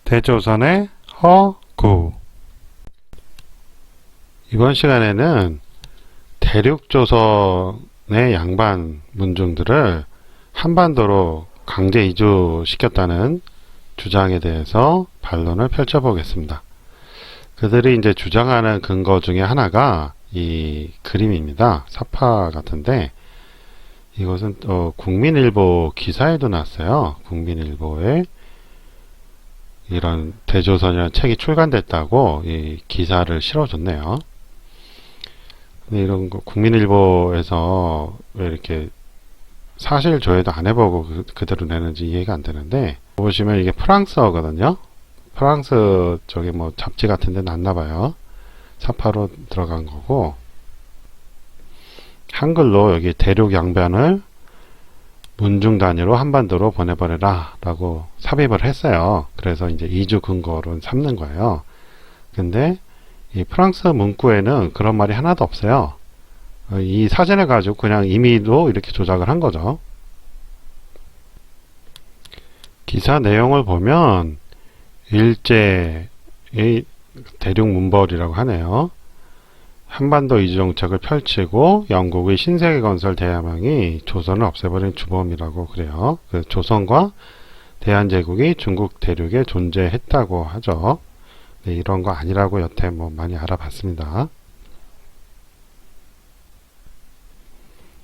대조선의 허구. 이번 시간에는 대륙조선의 양반 문중들을 한반도로 강제 이주시켰다는 주장에 대해서 반론을 펼쳐보겠습니다. 그들이 이제 주장하는 근거 중에 하나가 이 그림입니다. 사파 같은데 이것은 국민일보 기사에도 났어요. 국민일보에 이런 대조선이라는 책이 출간됐다고 이 기사를 실어줬네요. 근데 이런 거 국민일보에서 왜 이렇게 사실 조회도 안 해보고 그대로 내는지 이해가 안 되는데, 보시면 이게 프랑스어거든요. 프랑스 쪽에 뭐 잡지 같은 데 났나봐요. 사파로 들어간 거고, 한글로 여기 대륙 양변을 문중 단위로 한반도로 보내버려라 라고 삽입을 했어요. 그래서 이제 이주 근거로 삼는 거예요. 근데 이 프랑스 문구에는 그런 말이 하나도 없어요. 이 사진을 가지고 그냥 임의로 이렇게 조작을 한 거죠. 기사 내용을 보면 일제의 대륙 문벌이라고 하네요. 한반도 이주 정책을 펼치고 영국의 신세계 건설 대야망이 조선을 없애버린 주범이라고 그래요. 그 조선과 대한제국이 중국 대륙에 존재했다고 하죠. 네, 이런 거 아니라고 여태 뭐 많이 알아봤습니다.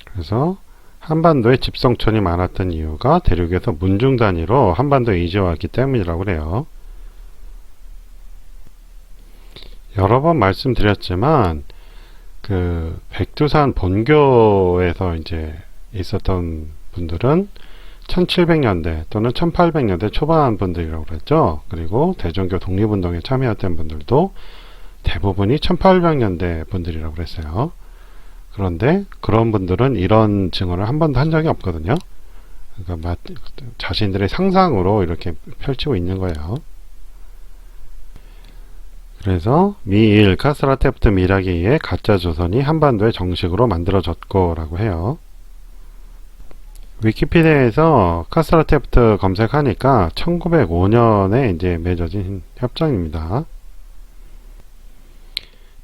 그래서 한반도에 집성촌이 많았던 이유가 대륙에서 문중 단위로 한반도에 이주왔기 때문이라고 그래요. 여러 번 말씀드렸지만 그 백두산 본교에서 이제 있었던 분들은 1700년대 또는 1800년대 초반 분들이라고 그랬죠. 그리고 대종교 독립운동에 참여했던 분들도 대부분이 1800년대 분들이라고 그랬어요. 그런데 그런 분들은 이런 증언을 한 번도 한 적이 없거든요. 그러니까 자신들의 상상으로 이렇게 펼치고 있는 거예요. 그래서 미일 카스라테프트 밀학에 의해 가짜 조선이 한반도에 정식으로 만들어졌고 라고 해요. 위키피디아에서 카스라테프트 검색하니까 1905년에 이제 맺어진 협정입니다.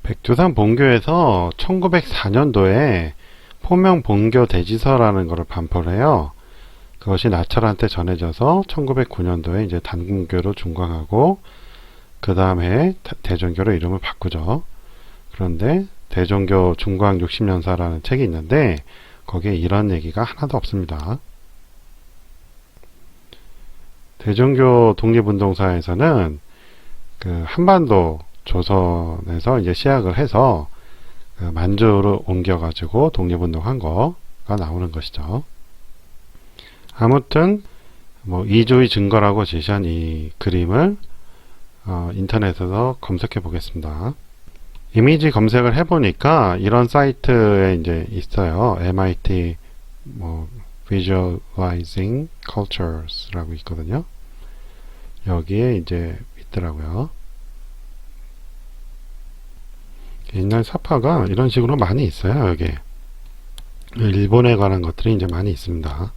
백두산 본교에서 1904년도에 포명 본교 대지서라는 것을 반포를 해요. 그것이 나철한테 전해져서 1909년도에 이제 단군교로 중광하고 그 다음 해에 대종교로 이름을 바꾸죠. 그런데 대종교 중광 60년사라는 책이 있는데 거기에 이런 얘기가 하나도 없습니다. 대종교 독립운동사에서는 그 한반도 조선에서 이제 시작을 해서 그 만주로 옮겨가지고 독립운동한 거가 나오는 것이죠. 아무튼 뭐 이주의 증거라고 제시한 이 그림을 인터넷에서 검색해 보겠습니다. 이미지 검색을 해보니까 이런 사이트에 이제 있어요. MIT 뭐 Visualizing Cultures라고 있거든요. 여기에 이제 있더라고요. 옛날 사파가 이런 식으로 많이 있어요. 여기 일본에 관한 것들이 이제 많이 있습니다.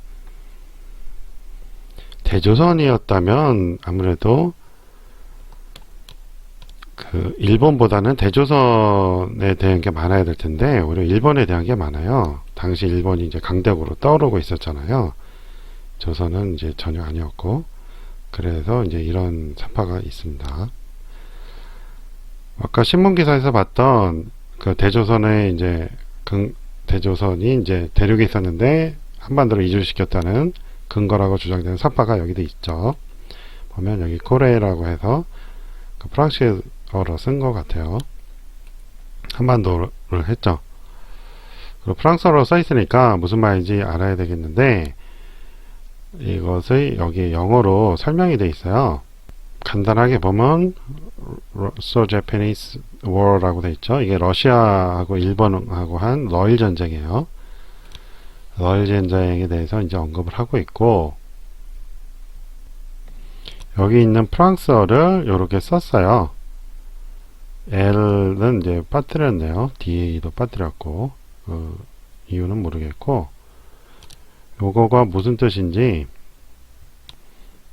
대조선이었다면 아무래도 그 일본보다는 대조선에 대한 게 많아야 될 텐데 오히려 일본에 대한 게 많아요. 당시 일본이 이제 강대국으로 떠오르고 있었잖아요. 조선은 이제 전혀 아니었고, 그래서 이제 이런 사파가 있습니다. 아까 신문 기사에서 봤던 그 대조선의 이제 대조선이 이제 대륙에 있었는데 한반도로 이주시켰다는 근거라고 주장되는 사파가 여기도 있죠. 보면 여기 코레라고 해서 그 프랑스어로 쓴 것 같아요. 한반도를 했죠. 그리고 프랑스어로 써 있으니까 무슨 말인지 알아야 되겠는데 이것의 여기 영어로 설명이 되어 있어요. 간단하게 보면 Russo-Japanese War라고 되어 있죠. 이게 러시아하고 일본하고 한 러일 전쟁이에요. 러일 전쟁에 대해서 이제 언급을 하고 있고, 여기 있는 프랑스어를 이렇게 썼어요. L은 이제 빠뜨렸네요. DA도 빠뜨렸고, 그 이유는 모르겠고, 요거가 무슨 뜻인지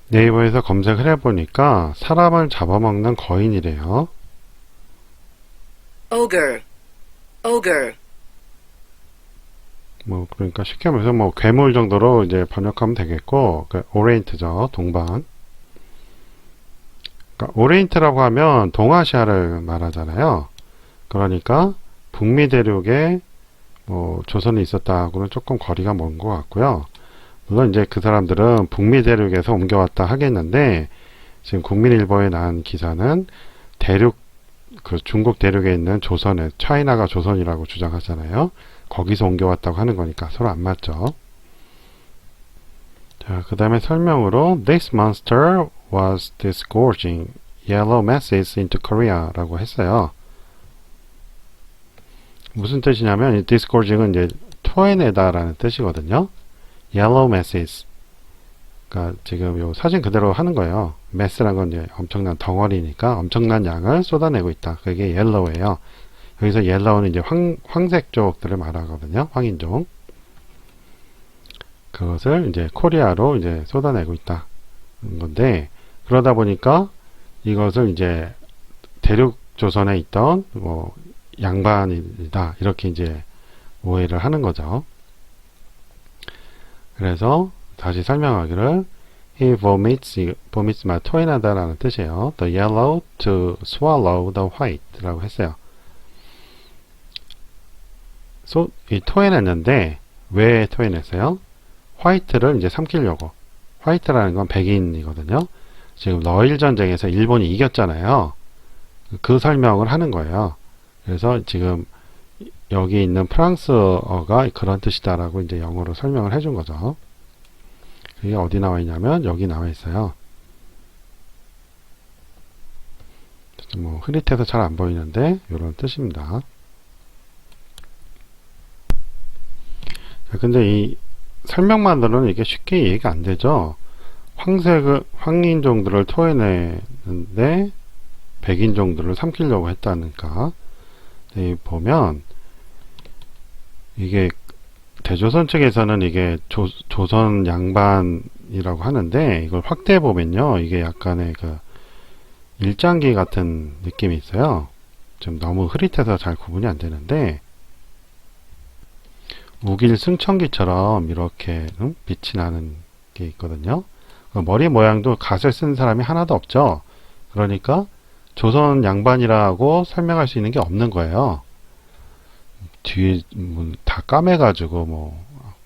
네이버에서 검색을 해보니까 사람을 잡아먹는 거인이래요. ogre, ogre, 뭐 그러니까 쉽게 말해서 뭐 괴물 정도로 이제 번역하면 되겠고, 그 오리엔트죠, 동방. 그러니까 오리엔트라고 하면 동아시아를 말하잖아요. 그러니까 북미 대륙에 뭐 조선이 있었다고는 조금 거리가 먼 것 같고요. 물론 이제 그 사람들은 북미 대륙에서 옮겨왔다 하겠는데, 지금 국민일보에 나온 기사는 대륙, 그 중국 대륙에 있는 조선에, 차이나가 조선이라고 주장하잖아요. 거기서 옮겨왔다고 하는 거니까 서로 안 맞죠. 자, 그 다음에 설명으로 This monster was disgorging yellow masses into Korea 라고 했어요. 무슨 뜻이냐면 이 disgorging은 이제 토해내다 라는 뜻이거든요. yellow masses, 그러니까 지금 요 사진 그대로 하는 거예요. mass라는 건 이제 엄청난 덩어리니까 엄청난 양을 쏟아내고 있다. 그게 yellow예요. 여기서 yellow는 이제 황색 쪽들을 말하거든요. 황인종. 그것을 이제 코리아로 이제 쏟아내고 있다. 건데, 그러다 보니까 이것을 이제 대륙 조선에 있던 뭐 양반이다. 이렇게 이제 오해를 하는 거죠. 그래서 다시 설명하기를 He vomits 말 토해내다라는 뜻이에요. The yellow to swallow the white 라고 했어요. 이 토해냈는데 왜 토해냈어요? 화이트를 이제 삼키려고. 화이트라는 건 백인이거든요. 지금 러일 전쟁에서 일본이 이겼잖아요. 그 설명을 하는 거예요. 그래서 지금 여기 있는 프랑스어가 그런 뜻이다라고 이제 영어로 설명을 해준 거죠. 그게 어디 나와 있냐면 여기 나와 있어요. 뭐 흐릿해서 잘 안 보이는데 이런 뜻입니다. 자, 근데 이 설명만으로는 이게 쉽게 이해가 안 되죠. 황인종들을 토해내는데 백인종들을 삼키려고 했다니까. 보면 이게 대조선 측에서는 이게 조선 양반이라고 하는데 이걸 확대해 보면요, 이게 약간의 그 일장기 같은 느낌이 있어요. 좀 너무 흐릿해서 잘 구분이 안 되는데 우길 승천기처럼 이렇게 빛이 나는 게 있거든요. 머리 모양도 갓을 쓴 사람이 하나도 없죠. 그러니까 조선 양반이라고 설명할 수 있는 게 없는 거예요. 뒤에 다 까매가지고 뭐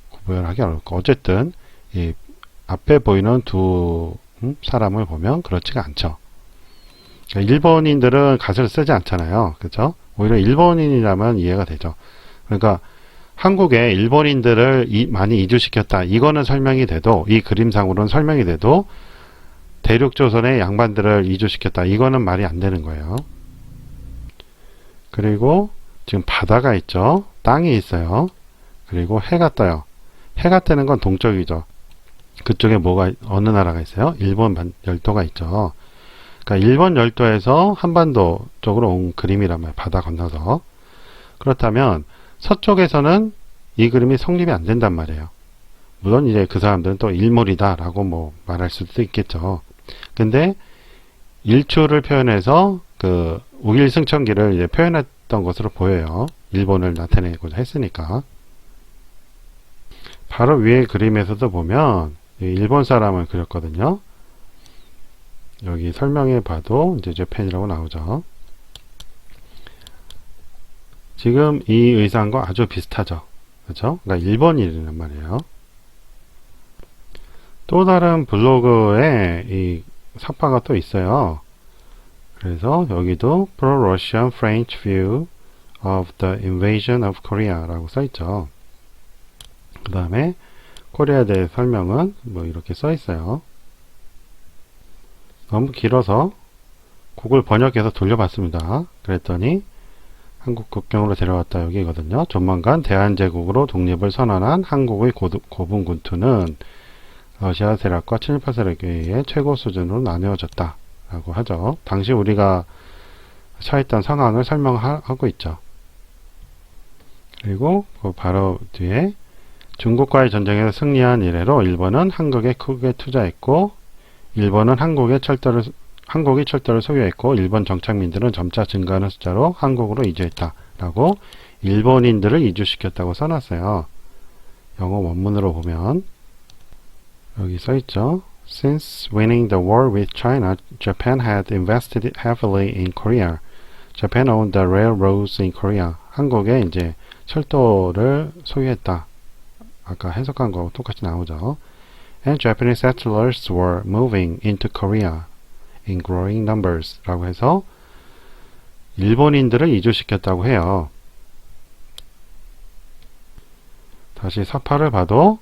구별하기 어렵고, 어쨌든 이 앞에 보이는 두 사람을 보면 그렇지가 않죠. 그러니까 일본인들은 갓을 쓰지 않잖아요. 그렇죠? 오히려 일본인이라면 이해가 되죠. 그러니까 한국에 일본인들을 많이 이주시켰다. 이거는 설명이 돼도, 이 그림상으로는 설명이 돼도 대륙조선의 양반들을 이주시켰다. 이거는 말이 안 되는 거예요. 그리고 지금 바다가 있죠. 땅이 있어요. 그리고 해가 떠요. 해가 뜨는 건 동쪽이죠. 그쪽에 어느 나라가 있어요? 일본 열도가 있죠. 그러니까 일본 열도에서 한반도 쪽으로 온 그림이란 말이에요. 바다 건너서. 그렇다면 서쪽에서는 이 그림이 성립이 안 된단 말이에요. 물론 이제 그 사람들은 또 일몰이다라고 뭐 말할 수도 있겠죠. 근데 일출을 표현해서 그 우길승천기를 이제 표현했던 것으로 보여요. 일본을 나타내고자 했으니까. 바로 위에 그림에서도 보면 일본 사람을 그렸거든요. 여기 설명해 봐도 이제 재팬이라고 나오죠. 지금 이 의상과 아주 비슷하죠. 그렇죠? 그러니까 일본인이란 말이에요. 또 다른 블로그에 이 삽화가 또 있어요. 그래서 여기도 Pro-Russian French View of the Invasion of Korea 라고 써있죠. 그 다음에 코리아에 대해 설명은 뭐 이렇게 써있어요. 너무 길어서 구글 번역해서 돌려봤습니다. 그랬더니 한국 국경으로 데려왔다 여기거든요. 조만간 대한제국으로 독립을 선언한 한국의 고분 군투는 러시아 세력과 친일파 세력에 의해 최고 수준으로 나뉘어졌다 라고 하죠. 당시 우리가 처했던 상황을 설명하고 있죠. 그리고 그 바로 뒤에 중국과의 전쟁에서 승리한 이래로 일본은 한국에 크게 투자했고 일본은 한국이 철도를 소유했고 일본 정착민들은 점차 증가하는 숫자로 한국으로 이주했다 라고 일본인들을 이주시켰다고 써놨어요. 영어 원문으로 보면 여기 써있죠. Since winning the war with China, Japan had invested heavily in Korea. Japan owned the railroads in Korea. 한국에 이제 철도를 소유했다. 아까 해석한 거 똑같이 나오죠. And Japanese settlers were moving into Korea in growing numbers. 라고 해서 일본인들을 이주시켰다고 해요. 다시 사파를 봐도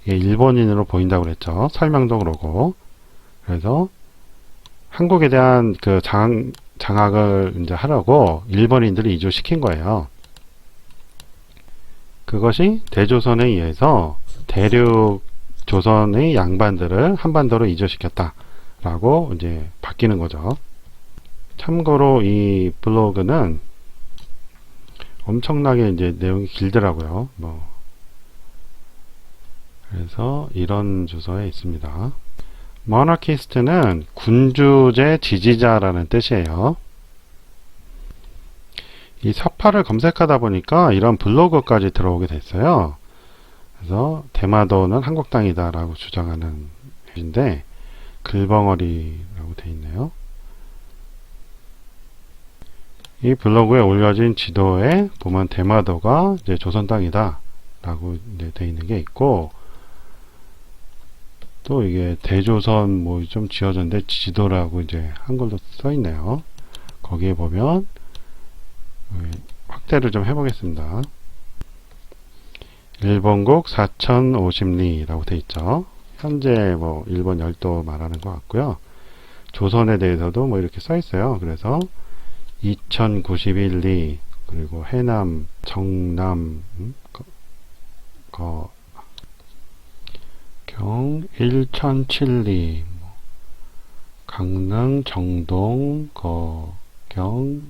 이게 일본인으로 보인다고 그랬죠. 설명도 그러고. 그래서 한국에 대한 그 장악을 이제 하려고 일본인들을 이주시킨 거예요. 그것이 대조선에 의해서 대륙 조선의 양반들을 한반도로 이주시켰다 라고 이제 바뀌는 거죠. 참고로 이 블로그는 엄청나게 이제 내용이 길더라고요. 그래서 이런 주소에 있습니다. 모나키스트는 군주제 지지자라는 뜻이에요. 이 사파를 검색하다 보니까 이런 블로그까지 들어오게 됐어요. 그래서 대마도는 한국 땅이다 라고 주장하는 것인데 글벙어리라고 되어 있네요. 이 블로그에 올려진 지도에 보면 대마도가 이제 조선 땅이다 라고 이제 되어 있는 게 있고, 또 이게 대조선 뭐 좀 지어졌는데 지도라고 이제 한글로 써 있네요. 거기에 보면 확대를 좀 해보겠습니다. 일본국 4050리라고 돼 있죠. 현재 뭐 일본 열도 말하는 것 같고요. 조선에 대해서도 뭐 이렇게 써 있어요. 그래서 2091리, 그리고 해남, 정남, 경 1007리, 강릉, 정동, 경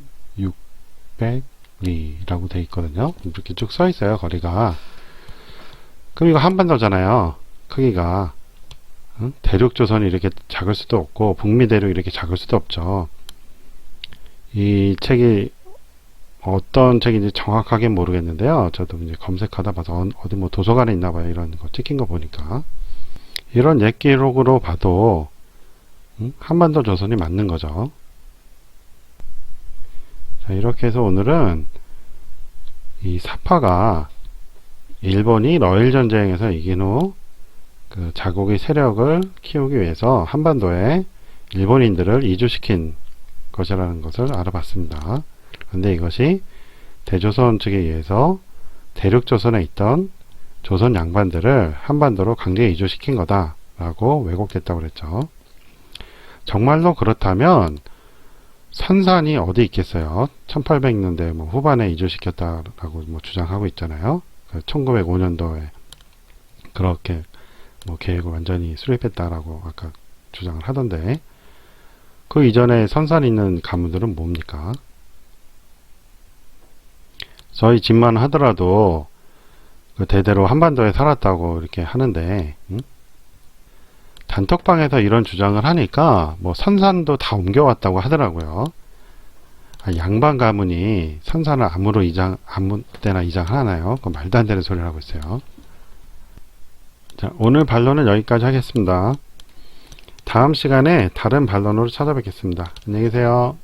600리라고 돼 있거든요. 이렇게 쭉 써 있어요, 거리가. 그럼 이거 한반도잖아요, 크기가. 대륙 조선이 이렇게 작을 수도 없고 북미 대륙이 이렇게 작을 수도 없죠. 이 책이 어떤 책인지 정확하게 모르겠는데요. 저도 이제 검색하다 봐서 어디 뭐 도서관에 있나 봐요. 이런 거 찍힌 거 보니까. 이런 옛 기록으로 봐도 한반도 조선이 맞는 거죠. 자, 이렇게 해서 오늘은 이 사파가 일본이 러일 전쟁에서 이긴 후 그 자국의 세력을 키우기 위해서 한반도에 일본인들을 이주시킨 것이라는 것을 알아봤습니다. 그런데 이것이 대조선 측에 의해서 대륙조선에 있던 조선 양반들을 한반도로 강제 이주시킨 거다라고 왜곡됐다고 그랬죠. 정말로 그렇다면 선산이 어디 있겠어요? 1800년대 뭐 후반에 이주시켰다라고 뭐 주장하고 있잖아요. 1905년도에 그렇게 뭐 계획을 완전히 수립했다라고 아까 주장을 하던데, 그 이전에 선산 있는 가문들은 뭡니까? 저희 집만 하더라도 그 대대로 한반도에 살았다고 이렇게 하는데, 단톡방에서 이런 주장을 하니까 뭐 선산도 다 옮겨왔다고 하더라고요. 양반 가문이 선산을 아무 때나 이장하나요? 그 말도 안 되는 소리를 하고 있어요. 자, 오늘 반론은 여기까지 하겠습니다. 다음 시간에 다른 반론으로 찾아뵙겠습니다. 안녕히 계세요.